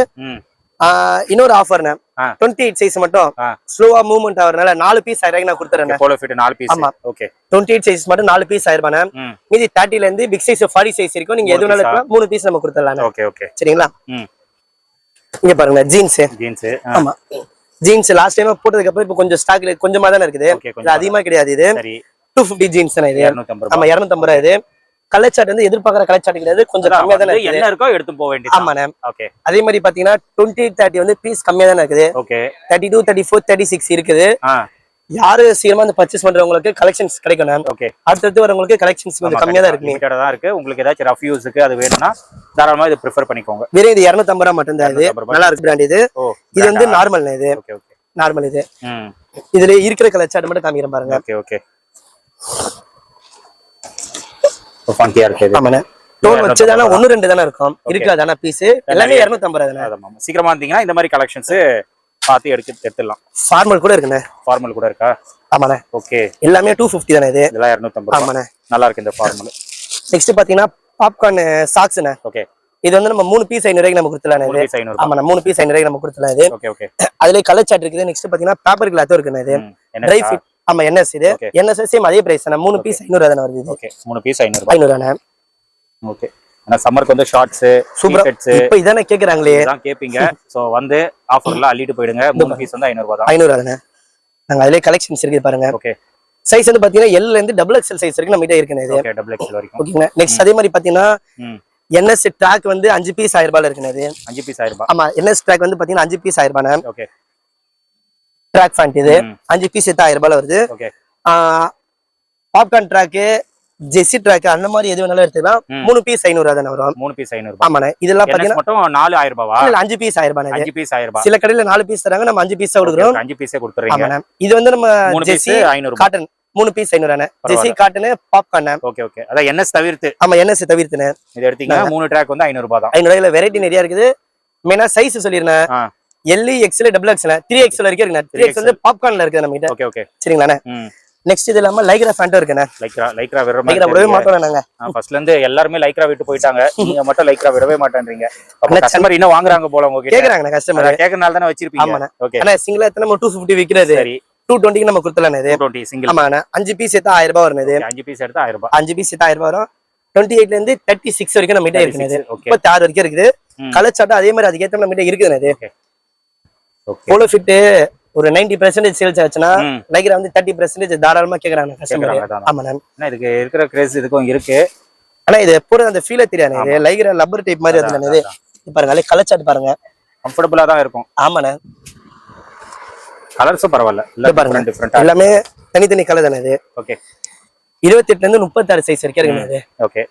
இன்னொரு ஆஃபர்ண்ணே 28 சைஸ் மட்டும் ஸ்லோவா மூவ்மெண்ட் ஆகுறதுனால 4 பீஸ் 1000 நான் கொடுத்துறேன். Polo fit 4 piece. Okay 28 size மட்டும் 4 பீஸ் 1000 ரூபாய். மீதி 30 ல இருந்து பிக் சைஸ் 40 சைஸ் இருக்கும். நீங்க எது வேணாலும் எடுக்கலாம். 3 பீஸ் நம்ம கொடுத்துடலாம். ஓகே ஓகே சரிங்களா? இங்க பாருங்க ஜீன்ஸ். ஆமா ஜீன்ஸ் லாஸ்ட் டைம் போட்டதுக்கு அப்புறம் இப்போ கொஞ்சம் ஸ்டாக்ல கொஞ்சமா தானே இருக்குது. இது அதிகமா கிடையாது. இது 250 ஜீன்ஸ் தானே இது. ஆமா 250 ரூபாய். இது கலர் சார்ட் வந்து எதிர்பார்க்குற கலர் சார்ட் கிடையாது. கொஞ்சம் கம்மியா தானே இருக்கு. என்ன இருக்கோ எடுத்து போக வேண்டியது. ஆமாண்ணே. ஓகே அதே மாதிரி பாத்தீங்கன்னா 28 30 வந்து பீஸ் கம்மியா தானே இருக்குது. ஓகே 32 34 36 இருக்குது. யாரு சீக்கிரமா வந்து பர்ச்சேஸ் பண்றவங்களுக்கு கலெக்ஷன்ஸ் கிடைக்கும். ஓகே அடுத்து வரவங்களுக்கு கலெக்ஷன்ஸ் கொஞ்சம் கம்மியா தான் இருக்கு. லிமிட்டடா தான் இருக்கு. உங்களுக்கு ஏதாச்சும் ரஃப் யூஸ்க்கு அது வேணும்னா தாராளமா இது ப்ரிஃபர் பண்ணிக்கோங்க. வேற இது 250 ரூபாய் மட்டும் தான். இது நல்லா இருக்கு பிராண்ட். இது இது வந்து நார்மல். இது ஓகே ஓகே நார்மல். இது இதுல இருக்கிற கலர் சார்ட் மட்டும் காமிக்கிறேன் பாருங்க. ஓகே ஓகே ஃபன்கியா இருக்கு. ஆமாண்ணே டோன் வச்சதானே 1 2 தானே இருக்கும். இருக்காதானே பீஸ் எல்லாமே 250 தானே. சீக்கிரமா வந்தீங்கன்னா இந்த மாதிரி கலெக்ஷன்ஸ் பாத்து எடுத்துடலாம். ஃபார்மல் கூட இருக்குண்ணே. ஃபார்மல் கூட இருக்கா? ஆமாண்ணே. ஓகே எல்லாமே 250 தானே. இது இதெல்லாம் 250. ஆமாண்ணே நல்லா இருக்கு இந்த ஃபார்மல். நெக்ஸ்ட் பாத்தீங்கன்னா பாப்கார்ன் சாக்ஸ்ண்ணே. ஓகே இது வந்து நம்ம 3 பீஸ் 500 ரூபாய்க்கு நம்ம கொடுத்துடலாம். இது ஆமாண்ணே 3 பீஸ் 500 ரூபாய்க்கு நம்ம கொடுத்துடலாம். இது ஓகே ஓகே அதுல கலர் சார்ட் இருக்குது. நெக்ஸ்ட் பாத்தீங்கன்னா பேப்பர் கிளாத்தும் இருக்குண்ணே. இது ட்ரை ஃபிட். ஆமா NS. இது NS சேம் அதே பிரைஸ் தானே. 3 பீஸ் 500 தானே வருது. ஓகே 3 பீஸ் 500 தானே. ஓகே ஆனா சம்மருக்கு வந்து ஷார்ட்ஸ் சூப்பர்ஸ் இப்போ இதானே கேக்குறாங்களே. இதான் கேப்பீங்க. சோ வந்து ஆஃபர்ல அள்ளிட்டு போய்டுங்க. 3 பீஸ் வந்து 500 தான். 500 தானே. நாங்க அதிலே கலெக்ஷன்ஸ் இருக்கு பாருங்க. ஓகே சைஸ் வந்து பாத்தீங்கன்னா L ல இருந்து XXL சைஸ் வரைக்கும் நம்ம கிட்ட இருக்குனே. இது ஓகே XXL வரைக்கும். ஓகேங்க நெக்ஸ்ட் அதே மாதிரி பாத்தீங்கன்னா NS ட்ராக் வந்து 5 பீஸ் 1000 ரூபாயில இருக்குனே. இது 5 பீஸ் 1000 ரூபாய். ஆமா NS ட்ராக் வந்து பாத்தீங்கன்னா 5 பீஸ் 1000 ரூபாய். ஓகே ட்ராக் ஃபேண்ட் இது 5 பீஸ் 1000 ரூபாயில வருது. Okay popcorn track jersey track அந்த மாதிரி எது வேணாலும் எடுத்துக்கலாம். 3 பீஸ் 500 தானே வரும். 3 பீஸ் 500. ஆமாண்ணே இதெல்லாம் பாத்தீங்கன்னா மட்டும் 4000 ரூபாவா? இல்ல 5 பீஸ் 1000 ரூபாய். 5 பீஸ் 1000 ரூபாய். சில கடையில 4 பீஸ் தராங்க. நம்ம 5 பீஸ் கொடுக்குறோம். 5 பீஸே கொடுத்துறீங்க. ஆமாண்ணே இது வந்து நம்ம ஜெர்சி 500 காட்டன் 3 பீஸ் 500 தானே. Jersey cotton popcorn. Okay okay அத NS தவிர்த்து. ஆமா NS தவிர்த்துனே இது எடுத்தீங்கன்னா 3 ட்ராக் வந்து 500 ரூபாய் தான். 500 ரூபாயில வெரைட்டி நிறைய இருக்குது. மெயினா சைஸ் சொல்லிருந்தேன். L XL XXL 3XL வரைக்கும் இருக்குண்ணே. 3X வந்து பாப்கார்ன்ல இருக்குது நம்ம கிட்ட. Okay okay சரிங்களாண்ணே. நெக்ஸ்ட் இது இல்லாம லைக்ரா ஃபேண்ட் இருக்குண்ணே. லைக்ரா விடவே மாட்டோம் நாங்க. ஃபர்ஸ்ட்ல இருந்து எல்லாரும் லைக்ரா விட்டு போயிட்டாங்க. நீங்க மட்டும் லைக்ரா விடவே மாட்டேன்றீங்க. அப்ப கஸ்டமர் இன்னும் வாங்குறாங்க போல உங்க கிட்ட. கேக்குறாங்க கஸ்டமர். கேக்குறனால தான வச்சிருப்பீங்க. ஆமாண்ணே. ஓகே அண்ணா சிங்கிளா எத்தனை நம்ம 250 விக்கிறது. சரி 220 க்கு நம்ம கொடுத்தலானே. இது 220 சிங்கிள். ஆமாண்ணே 5 பீஸ் எடுத்தா 1000 ரூபாய் வரும். இது 5 பீஸ் எடுத்தா 1000 ரூபாய். 5 பீஸ் எடுத்தா 1000 ரூபாய் வரும். 28 ல இருந்து 36 வரைக்கும் நம்ம கிட்ட இருக்குது. 36 வரைக்கும் இருக்குது. கலர் சார்ட் அதே மாதிரி அதுக்கு ஏத்த நம்ம கிட்ட இருக்குதுண்ணே. இது ஓகே போலோ ஃபிட் ஒரு 90% சேல்ஸ் ஆச்சுன்னா லைக்ரா வந்து 30% தாராளமா கேக்குறாங்க கஸ்டமர். ஆமா நான் இதுக்கு இருக்கிற கிரேஸ் இதுக்கும் இருக்கு. ஆனா இது எப்போதும் அந்த ஃபீலே தெரியாது. இது லைக்ரா லப்பர் டைப் மாதிரி அதுல இது பாருங்க கலர் சார்ட் பாருங்க கம்ஃபர்ட்டபிளா தான் இருக்கும். ஆமாண்ணே கலர்ஸும் பரவாயில்ல. இல்ல பாருங்க டிஃபரண்டா எல்லாமே தனித்தனி கலர் தானே. இது ஓகே 28 ல இருந்து 36 சைஸ் வரைக்கும் இருக்குங்க. இது ஓகே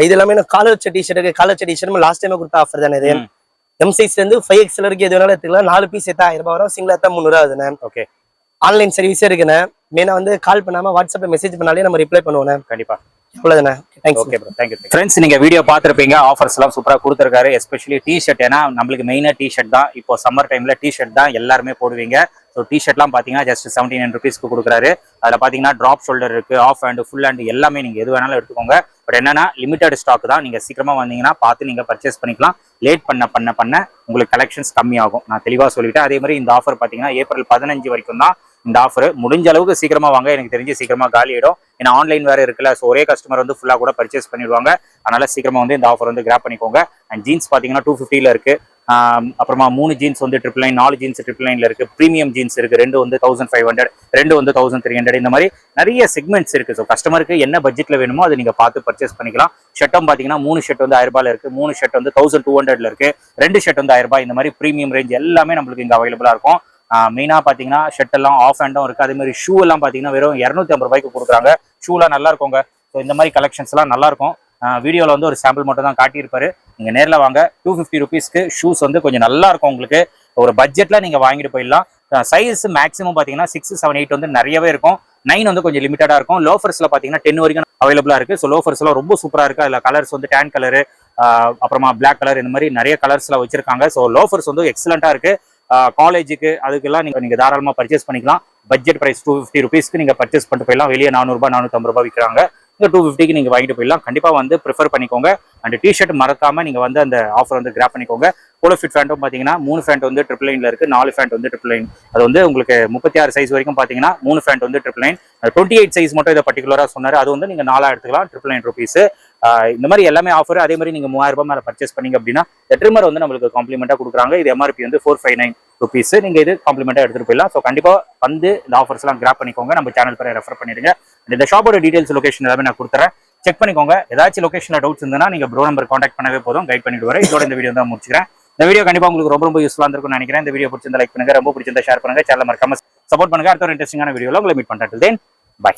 இது எல்லாமே காலர் செட் டி-ஷர்ட் இருக்கு. Collar set T-shirt last time கொடுத்த ஆஃபர் தானே. இது M சைஸ்ல இருந்து 5XL வரைக்கும் எது வேணாலும் எடுத்துக்கலாம். 4 பீஸ் எடுத்தா 1000 ரூபாய் வரும். சிங்கிள் எடுத்தா 300 ஆகுதுண்ணே. ஓகே ஆன்லைன் சர்வீஸே இருக்குண்ணே. மெயினா வந்து கால் பண்ணாம வாட்ஸ்அப்ல மெசேஜ் பண்ணாலே நம்ம ரிப்ளை பண்ணுவோம். கண்டிப்பா அவ்வளவுதானே. Okay bro thank you. ஃப்ரெண்ட்ஸ் நீங்க வீடியோ பார்த்திருப்பீங்க. ஆஃபர்ஸ் எல்லாம் சூப்பரா கொடுத்துருக்காரு. Especially T-shirt. ஏன்னா நம்மளுக்கு மெயினா டி-ஷர்ட் தான். இப்போ சம்மர் டைம்ல டி-ஷர்ட் தான் எல்லாருமே போடுவீங்க. ஸோ டி-ஷர்ட்லாம் பார்த்தீங்கன்னா ஜஸ்ட் 79 rupeesக்கு கொடுக்குறாரு. அதில் பார்த்தீங்கன்னா ட்ராப் ஷோல்டர் இருக்கு, ஆஃப் ஹேண்ட், ஃபுல் ஹேண்ட் எல்லாமே நீங்க எது வேணாலும் எடுத்துக்கோங்க. பட் என்னன்னா லிமிடெட் ஸ்டாக் தான். நீங்க சீக்கிரமா வந்தீங்கன்னா பார்த்து நீங்க பர்ச்சேஸ் பண்ணிக்கலாம். லேட் பண்ண உங்களுக்கு கலெக்ஷன்ஸ் கம்மியாகும். நான் தெளிவாக சொல்லிட்டேன். அதே மாதிரி இந்த ஆஃபர் பார்த்தீங்கன்னா ஏப்ரல் 15 வரைக்கும் தான் இந்த ஆஃபர். முடிஞ்ச அளவுக்கு சீக்கிரமா வாங்க. எனக்கு தெரிஞ்சு சீக்கிரமா காலி ஆயிடும். ஏன்னா ஆன்லைன் வேற இருக்குல்ல. ஸோ ஒரே கஸ்டமர் வந்து ஃபுல்லா கூட பர்ச்சேஸ் பண்ணிடுவாங்க. அதனால சீக்கிரமா வந்து இந்த ஆஃபர் வந்து கிராப் பண்ணிக்கோங்க. அண்ட் ஜீன்ஸ் பார்த்தீங்கன்னா 250ல இருக்கு. அப்புறமா 3 ஜீன்ஸ் வந்து 999, 4 ஜீன்ஸ் 999ல இருக்கு. ப்ரீமியம் ஜீன்ஸ் இருக்கு. 2 வந்து 1500, 2 வந்து 1300. இந்த மாதிரி நிறைய செக்மெண்ட்ஸ் இருக்கு. ஸோ கஸ்டமருக்கு என்ன பட்ஜெட்ல வேணுமோ அதை நீங்க பார்த்து பர்ச்சேஸ் பண்ணிக்கலாம். ஷர்ட்டும் பார்த்தீங்கன்னா 3 ஷர்ட் வந்து 1000 ரூபாயில இருக்கு. 3 ஷர்ட் வந்து 1200ல இருக்கு. 2 ஷர்ட் வந்து 1000 ரூபாய். இந்த மாதிரி ப்ரீமியம் ரேஞ்ச் எல்லாமே நம்மளுக்கு இங்க அவைலபிளா இருக்கும். மெயினா பாத்தீங்கன்னா ஷர்ட் எல்லாம் ஆஃப் ஹேண்டும் இருக்கு. அதே மாதிரி ஷூ எல்லாம் பாத்தீங்கன்னா வெறும் 250 ரூபாய்க்கு கொடுக்குறாங்க. ஷூலாம் நல்லா இருக்குங்க. ஸோ இந்த மாதிரி கலெக்ஷன்ஸ் எல்லாம் நல்லா இருக்கும். வீடியோவில் வந்து ஒரு சாம்பிள் மட்டும் தான் காட்டியிருப்பாரு. நீங்கள் நேரில் வாங்க. 250 rupeesக்கு ஷூஸ் வந்து கொஞ்சம் நல்லா இருக்கும். உங்களுக்கு ஒரு பட்ஜெட்டில் நீங்கள் வாங்கிட்டு போயிடலாம். சைஸ் மேக்ஸிமம் பார்த்தீங்கன்னா 6, 7, 8 வந்து நிறையவே இருக்கும். 9 வந்து கொஞ்சம் லிமிட்டடாக இருக்கும். லோஃபர்ஸில் பார்த்தீங்கன்னா 10 வரைக்கும் அவைலபிளாக இருக்குது. ஸோ லோஃபர்ஸ்லாம் ரொம்ப சூப்பராக இருக்குது. அதில் கலர்ஸ் வந்து டேன் கலரு, அப்புறமா பிளாக் கலர், இந்த மாதிரி நிறைய கலர்ஸ்லாம் வச்சிருக்காங்க. ஸோ லோஃபர்ஸ் வந்து எக்ஸலண்ட்டாக இருக்குது. காலேஜுக்கு அதுக்கெல்லாம் நீங்கள் தாராளமாக பர்ச்சேஸ் பண்ணிக்கலாம். பட்ஜெட் ப்ரைஸ் 250 rupeesக்கு நீங்கள் பர்ச்சேஸ் பண்ணிட்டு போயிடலாம். வெளியே 400 ரூபாய் 450 ரூபாய் விற்கிறாங்க. இந்த 250க்கு நீங்க வாங்கிட்டு போயிடலாம். கண்டிப்பா வந்து ப்ரிஃபர் பண்ணிக்கோங்க. அண்ட் டி-ஷர்ட் மறக்காம நீங்க வந்து அந்த ஆஃபர் வந்து கிராப் பண்ணிக்கோங்க. போலோ ஃபிட் ஃபேண்ட்டும் பார்த்தீங்கன்னா 3 ஃபேண்ட் வந்து 999 இருக்கு, 4 ஃபேண்ட் வந்து 999. அது வந்து உங்களுக்கு 36 சைஸ் வரைக்கும் பார்த்தீங்கன்னா 3 ஃபேண்ட் வந்து 999. 28 சைஸ் மட்டும் இதை பர்டிகுலராக சொன்னார். அது வந்து நீங்கள் 4 எடுத்துக்கலாம், 999 ருபீஸ். இந்த மாதிரி எல்லாமே ஆஃபர். அதே மாதிரி நீங்கள் 3000 ரூபாய் மேலே பர்ச்சேஸ் பண்ணீங்க அப்படின்னா ட்ரிம்மர் வந்து நம்மளுக்கு காம்ப்ளிமெண்ட்டாக கொடுக்குறாங்க. இது எம்ஆர்பி வந்து 459 ருபீஸ். நீங்கள் இது காம்ப்ளிமெண்ட்டாக எடுத்துகிட்டு போயிடலாம். ஸோ கண்டிப்பாக வந்து இந்த ஆஃபர்ஸ்லாம் கிராப் பண்ணிக்கோங்க. நம்ம சேனல் பேரை ரெஃபர் பண்ணிடுங்க. இந்த ஷாப்போட டீடைல்ஸ், லொகேஷன் எல்லாமே நான் கொடுத்துறேன், செக் பண்ணிக்கோங்க. ஏதாச்சும் லொகேஷனில் டவுட்ஸ் இருந்ததுன்னா நீங்கள் ப்ரோ நம்பர் கான்டாக்ட் பண்ணவே போதும், கைட் பண்ணிட்டு வரேன். இதோட இந்த வீடியோ தான் முடிச்சுக்கிறேன். இந்த வீடியோ கண்டிப்பா உங்களுக்கு ரொம்ப யூஸ்ஃபுல்லா இருக்கும்னு நினைக்கிறேன். இந்த வீடியோ பிடிச்சிருந்தா லைக் பண்ணுங்க, ரொம்ப பிடிச்சிருந்தா ஷேர் பண்ணுங்க, சேனலை மறக்காம சப்போர்ட் பண்ணுங்க. அடுத்த ஒரு இன்ட்ரெஸ்டிங்கான வீடியோல உங்களை மீட் பண்றேன். தென் பை.